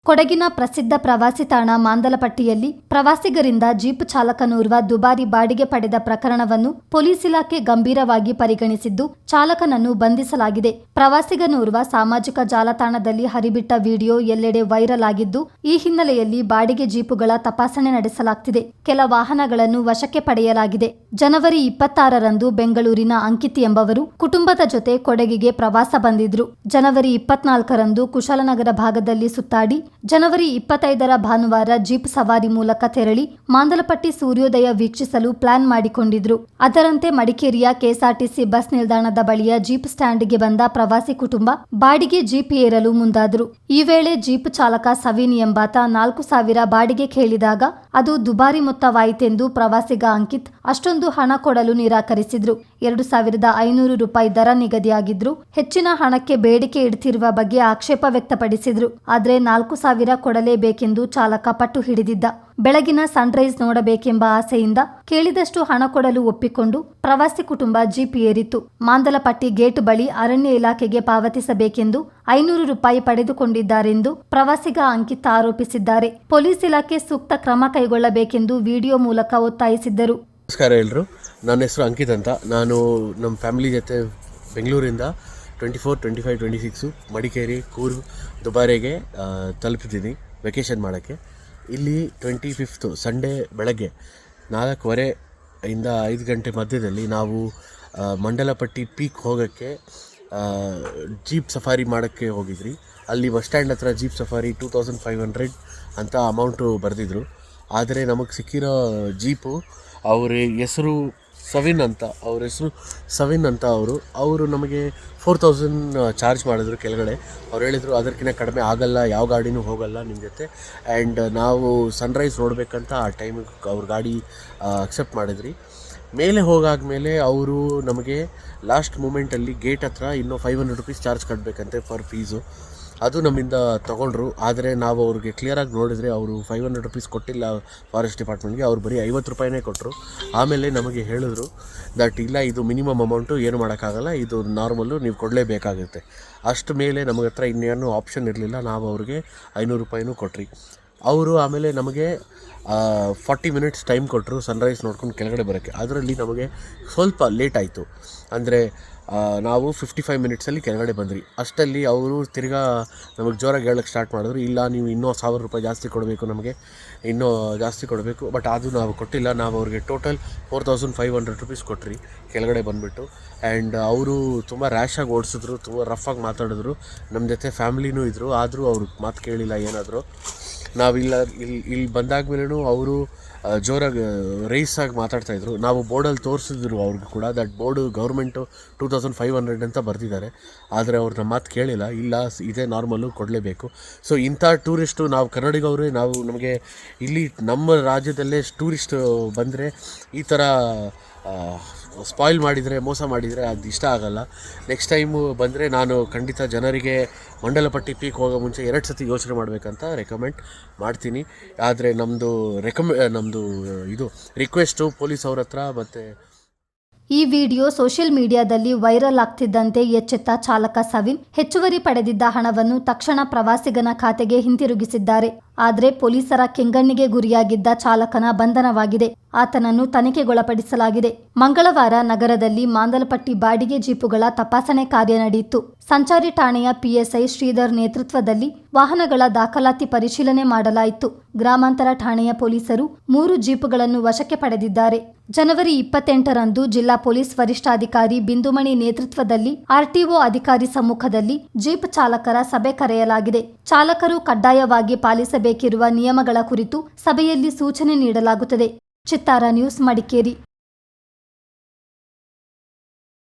ಕೊಡಗಿನ ಪ್ರಸಿದ್ಧ ಪ್ರವಾಸಿ ತಾಣ ಮಾಂದಲಪಟ್ಟಿಯಲ್ಲಿ ಪ್ರವಾಸಿಗರಿಂದ ಜೀಪ್ ಚಾಲಕನೋರ್ವ ದುಬಾರಿ ಬಾಡಿಗೆ ಪಡೆದ ಪ್ರಕರಣವನ್ನು ಪೊಲೀಸ್ ಇಲಾಖೆ ಗಂಭೀರವಾಗಿ ಪರಿಗಣಿಸಿದ್ದು ಚಾಲಕನನ್ನು ಬಂಧಿಸಲಾಗಿದೆ. ಪ್ರವಾಸಿಗನೋರ್ವ ಸಾಮಾಜಿಕ ಜಾಲತಾಣದಲ್ಲಿ ಹರಿಬಿಟ್ಟ ವಿಡಿಯೋ ಎಲ್ಲೆಡೆ ವೈರಲ್ ಆಗಿದ್ದು, ಈ ಹಿನ್ನೆಲೆಯಲ್ಲಿ ಬಾಡಿಗೆ ಜೀಪುಗಳ ತಪಾಸಣೆ ನಡೆಸಲಾಗುತ್ತಿದೆ. ಕೆಲ ವಾಹನಗಳನ್ನು ವಶಕ್ಕೆ ಪಡೆಯಲಾಗಿದೆ. ಜನವರಿ 26ರಂದು ಬೆಂಗಳೂರಿನ ಅಂಕಿತ್ ಎಂಬವರು ಕುಟುಂಬದ ಜೊತೆ ಕೊಡಗಿಗೆ ಪ್ರವಾಸ ಬಂದಿದ್ರು. ಜನವರಿ 24ರಂದು ಕುಶಾಲನಗರ ಭಾಗದಲ್ಲಿ ಸುತ್ತಾಡಿ ಜನವರಿ 25ರ ಭಾನುವಾರ ಜೀಪ್ ಸವಾರಿ ಮೂಲಕ ತೆರಳಿ ಮಾಂದಲಪಟ್ಟಿ ಸೂರ್ಯೋದಯ ವೀಕ್ಷಿಸಲು ಪ್ಲಾನ್ ಮಾಡಿಕೊಂಡಿದ್ರು. ಅದರಂತೆ ಮಡಿಕೇರಿಯ ಕೆಎಸ್ಆರ್ಟಿಸಿ ಬಸ್ ನಿಲ್ದಾಣದ ಬಳಿಯ ಜೀಪ್ ಸ್ಟ್ಯಾಂಡ್ಗೆ ಬಂದ ಪ್ರವಾಸಿ ಕುಟುಂಬ ಬಾಡಿಗೆ ಜೀಪ್ ಏರಲು ಮುಂದಾದ್ರು. ಈ ವೇಳೆ ಜೀಪ್ ಚಾಲಕ ಸವೀನ್ ಎಂಬಾತ 4,000 ಬಾಡಿಗೆ ಕೇಳಿದಾಗ ಅದು ದುಬಾರಿ ಮೊತ್ತವಾಯಿತೆಂದು ಪ್ರವಾಸಿಗ ಅಂಕಿತ್ ಅಷ್ಟೊಂದು ಹಣ ಕೊಡಲು ನಿರಾಕರಿಸಿದ್ರು. 2,500 ರೂಪಾಯಿ ದರ ನಿಗದಿಯಾಗಿದ್ರು. ಹೆಚ್ಚಿನ ಹಣಕ್ಕೆ ಬೇಡಿಕೆ ಇಡ್ತಿರುವ ಬಗ್ಗೆ ಆಕ್ಷೇಪ ವ್ಯಕ್ತಪಡಿಸಿದ್ರು. ಆದ್ರೆ 4,000 ಕೊಡಲೇಬೇಕೆಂದು ಚಾಲಕ ಪಟ್ಟು ಹಿಡಿದಿದ್ದ. ಬೆಳಗಿನ ಸನ್ರೈಸ್ ನೋಡಬೇಕೆಂಬ ಆಸೆಯಿಂದ ಕೇಳಿದಷ್ಟು ಹಣ ಕೊಡಲು ಒಪ್ಪಿಕೊಂಡು ಪ್ರವಾಸಿ ಕುಟುಂಬ ಜೀಪ್ ಏರಿತು. ಮಾಂದಲಪಟ್ಟಿ ಗೇಟ್ ಬಳಿ ಅರಣ್ಯ ಇಲಾಖೆಗೆ ಪಾವತಿಸಬೇಕೆಂದು 500 ರೂಪಾಯಿ ಪಡೆದುಕೊಂಡಿದ್ದಾರೆಂದು ಪ್ರವಾಸಿಗ ಅಂಕಿತ್ ಆರೋಪಿಸಿದ್ದಾರೆ. ಪೊಲೀಸ್ ಇಲಾಖೆ ಸೂಕ್ತ ಕ್ರಮ ಕೈಗೊಳ್ಳಬೇಕೆಂದು ವಿಡಿಯೋ ಮೂಲಕ ಒತ್ತಾಯಿಸಿದ್ದರು. ನಮಸ್ಕಾರ ಎಲ್ಲರೂ, ನನ್ನ ಹೆಸರು ಅಂಕಿತ್ ಅಂತ. ನಾನು ನಮ್ಮ ಫ್ಯಾಮಿಲಿ ಜೊತೆ ಬೆಂಗಳೂರಿಂದ 24, 25, 26 ಮಡಿಕೇರಿ, ಕೂರ್ಗ್, ದುಬಾರೆಗೆ ತಲುಪಿದ್ದೀನಿ ವೆಕೇಷನ್ ಮಾಡೋಕ್ಕೆ. ಇಲ್ಲಿ 25th ಸಂಡೇ ಬೆಳಗ್ಗೆ 4:15 5 ಗಂಟೆ ಮಧ್ಯದಲ್ಲಿ ನಾವು ಮಂಡಲಪಟ್ಟಿ ಪೀಕ್ ಹೋಗೋಕ್ಕೆ ಜೀಪ್ ಸಫಾರಿ ಮಾಡೋಕ್ಕೆ ಹೋಗಿದ್ರಿ. ಅಲ್ಲಿ ಬಸ್ ಸ್ಟ್ಯಾಂಡ್ ಹತ್ರ ಜೀಪ್ ಸಫಾರಿ 2,500 ಅಂತ ಅಮೌಂಟು ಬರೆದಿದ್ರು. ಆದರೆ ನಮಗೆ ಸಿಕ್ಕಿರೋ ಜೀಪು ಅವ್ರ ಹೆಸರು ಸವಿನ್ ಅಂತ ಅವರು ನಮಗೆ 4,000 ಚಾರ್ಜ್ ಮಾಡಿದ್ರು ಕೆಳಗಡೆ. ಅವ್ರು ಹೇಳಿದರು ಅದಕ್ಕಿಂತ ಕಡಿಮೆ ಆಗಲ್ಲ, ಯಾವ ಗಾಡಿನೂ ಹೋಗಲ್ಲ ನಿಮ್ಮ ಜೊತೆ. ಆ್ಯಂಡ್ ನಾವು ಸನ್ರೈಸ್ ನೋಡಬೇಕಂತ ಆ ಟೈಮಿಗೆ ಅವ್ರ ಗಾಡಿ ಅಕ್ಸೆಪ್ಟ್ ಮಾಡಿದ್ರಿ. ಮೇಲೆ ಹೋಗಾದ್ಮೇಲೆ ಅವರು ನಮಗೆ ಲಾಸ್ಟ್ ಮೂಮೆಂಟಲ್ಲಿ ಗೇಟ್ ಹತ್ರ ಇನ್ನೂ 500 ರೂಪೀಸ್ ಚಾರ್ಜ್ ಕಟ್ಟಬೇಕಂತೆ ಫರ್ ಫೀಸು. ಅದು ನಮ್ಮಿಂದ ತೊಗೊಂಡ್ರು. ಆದರೆ ನಾವು ಅವ್ರಿಗೆ ಕ್ಲಿಯರಾಗಿ ನೋಡಿದರೆ ಅವರು 500 ರೂಪೀಸ್ ಕೊಟ್ಟಿಲ್ಲ ಫಾರೆಸ್ಟ್ ಡಿಪಾರ್ಟ್ಮೆಂಟ್ಗೆ. ಅವ್ರು ಬರೀ 50 ರೂಪಾಯಿನೇ ಕೊಟ್ಟರು. ಆಮೇಲೆ ನಮಗೆ ಹೇಳಿದ್ರು ದಟ್ ಇಲ್ಲ, ಇದು ಮಿನಿಮಮ್ ಅಮೌಂಟು, ಏನು ಮಾಡೋಕ್ಕಾಗಲ್ಲ, ಇದು ನಾರ್ಮಲ್ಲು, ನೀವು ಕೊಡಲೇಬೇಕಾಗುತ್ತೆ. ಅಷ್ಟು ಮೇಲೆ ನಮಗೆ ಹತ್ರ ಇನ್ನೇನು ಆಪ್ಷನ್ ಇರಲಿಲ್ಲ. ನಾವು ಅವ್ರಿಗೆ 500 ರೂಪಾಯಿನೂ ಕೊಟ್ರಿ. ಅವರು ಆಮೇಲೆ ನಮಗೆ 40 ಮಿನಿಟ್ಸ್ ಟೈಮ್ ಕೊಟ್ಟರು ಸನ್ರೈಸ್ ನೋಡ್ಕೊಂಡು ಕೆಳಗಡೆ ಬರೋಕ್ಕೆ. ಅದರಲ್ಲಿ ನಮಗೆ ಸ್ವಲ್ಪ ಲೇಟ್ ಆಯಿತು. ಅಂದರೆ ನಾವು 55 ಮಿನಿಟ್ಸಲ್ಲಿ ಕೆಳಗಡೆ ಬಂದ್ರಿ. ಅಷ್ಟಲ್ಲಿ ಅವರು ತಿರ್ಗಾ ನಮಗೆ ಜೋರಾಗಿ ಹೇಳೋಕ್ಕೆ ಸ್ಟಾರ್ಟ್ ಮಾಡಿದ್ರು, ಇಲ್ಲ ನೀವು ಇನ್ನೂ 1,000 ರೂಪಾಯಿ ಜಾಸ್ತಿ ಕೊಡಬೇಕು, ನಮಗೆ ಇನ್ನೂ ಜಾಸ್ತಿ ಕೊಡಬೇಕು. ಬಟ್ ಅದು ನಾವು ಕೊಟ್ಟಿಲ್ಲ. ನಾವು ಅವ್ರಿಗೆ ಟೋಟಲ್ 4,500 ರೂಪೀಸ್ ಕೊಟ್ರಿ ಕೆಳಗಡೆ ಬಂದುಬಿಟ್ಟು. ಆ್ಯಂಡ್ ಅವರು ತುಂಬ ರ್ಯಾಶಾಗಿ ಓಡಿಸಿದ್ರು, ತುಂಬ ರಫಾಗಿ ಮಾತಾಡಿದ್ರು. ನಮ್ಮ ಜೊತೆ ಫ್ಯಾಮಿಲಿನೂ ಇದ್ದರು, ಆದರೂ ಅವರು ಮಾತು ಕೇಳಿಲ್ಲ ಏನಾದರೂ. ಇಲ್ಲಿ ಬಂದಾದ್ಮೇಲೂ ಅವರು ಜೋರಾಗಿ ರೈಸಾಗಿ ಮಾತಾಡ್ತಾಯಿದ್ರು. ನಾವು ಬೋರ್ಡಲ್ಲಿ ತೋರಿಸಿದ್ರು ಅವ್ರಿಗೂ ಕೂಡ, ದಟ್ ಬೋರ್ಡು ಗೌರ್ಮೆಂಟು 2,500 ಅಂತ ಬರೆದಿದ್ದಾರೆ. ಆದರೆ ಅವ್ರು ನಮ್ಮ ಮಾತು ಕೇಳಿಲ್ಲ. ಇಲ್ಲ, ಇದೇ ನಾರ್ಮಲ್ಲು, ಕೊಡಲೇಬೇಕು. ಸೊ ಇಂಥ ಟೂರಿಸ್ಟು, ನಾವು ಕನ್ನಡಿಗವ್ರೆ, ನಮಗೆ ಇಲ್ಲಿ ನಮ್ಮ ರಾಜ್ಯದಲ್ಲೇ ಟೂರಿಸ್ಟ್ ಬಂದರೆ ಈ ಥರ ಸ್ಪಾಯ್ಲ್ ಮಾಡಿದರೆ, ಮೋಸ ಮಾಡಿದರೆ ಅದು ಇಷ್ಟ ಆಗಲ್ಲ. ನೆಕ್ಸ್ಟ್ ಟೈಮು ಬಂದರೆ ನಾನು ಖಂಡಿತ ಜನರಿಗೆ ಮಂಡಲಪಟ್ಟಿ ಪೀಕ್ ಹೋಗೋ ಮುಂಚೆ 2 ಸತಿ ಯೋಚನೆ ಮಾಡಬೇಕಂತ ರೆಕಮೆಂಡ್ ಮಾಡ್ತೀನಿ. ಆದರೆ ನಮ್ಮದು ಇದು ರಿಕ್ವೆಸ್ಟು ಪೊಲೀಸ್ ಅವ್ರ ಹತ್ರ. ಮತ್ತು ಈ ವಿಡಿಯೋ ಸೋಷಿಯಲ್ ಮೀಡಿಯಾದಲ್ಲಿ ವೈರಲ್ ಆಗ್ತಿದ್ದಂತೆ ಎಚ್ಚೆತ್ತ ಚಾಲಕ ಸವಿನ್ ಹೆಚ್ಚುವರಿ ಪಡೆದಿದ್ದ ಹಣವನ್ನು ತಕ್ಷಣ ಪ್ರವಾಸಿಗನ ಖಾತೆಗೆ ಹಿಂತಿರುಗಿಸಿದ್ದಾರೆ. ಆದರೆ ಪೊಲೀಸರ ಕೆಂಗಣ್ಣಿಗೆ ಗುರಿಯಾಗಿದ್ದ ಚಾಲಕನ ಬಂಧನವಾಗಿದೆ. ಆತನನ್ನು ತನಿಖೆಗೊಳಪಡಿಸಲಾಗಿದೆ. ಮಂಗಳವಾರ ನಗರದಲ್ಲಿ ಮಾಂದಲಪಟ್ಟಿ ಬಾಡಿಗೆ ಜೀಪುಗಳ ತಪಾಸಣೆ ಕಾರ್ಯ ನಡೆಯಿತು. ಸಂಚಾರಿ ಠಾಣೆಯ ಪಿಎಸ್ಐ ಶ್ರೀಧರ್ ನೇತೃತ್ವದಲ್ಲಿ ವಾಹನಗಳ ದಾಖಲಾತಿ ಪರಿಶೀಲನೆ ಮಾಡಲಾಯಿತು. ಗ್ರಾಮಾಂತರ ಠಾಣೆಯ ಪೊಲೀಸರು 3 ಜೀಪುಗಳನ್ನು ವಶಕ್ಕೆ ಪಡೆದಿದ್ದಾರೆ. ಜನವರಿ 28ರಂದು ಜಿಲ್ಲಾ ಪೊಲೀಸ್ ವರಿಷ್ಠಾಧಿಕಾರಿ ಬಿಂದುಮಣಿ ನೇತೃತ್ವದಲ್ಲಿ ಆರ್ಟಿಒ ಅಧಿಕಾರಿ ಸಮ್ಮುಖದಲ್ಲಿ ಜೀಪ್ ಚಾಲಕರ ಸಭೆ ಕರೆಯಲಾಗಿದೆ. ಚಾಲಕರು ಕಡ್ಡಾಯವಾಗಿ ಪಾಲಿಸಬೇಕಿರುವ ನಿಯಮಗಳ ಕುರಿತು ಸಭೆಯಲ್ಲಿ ಸೂಚನೆ ನೀಡಲಾಗುತ್ತದೆ. ಚಿತ್ತಾರ ನ್ಯೂಸ್, ಮಡಿಕೇರಿ.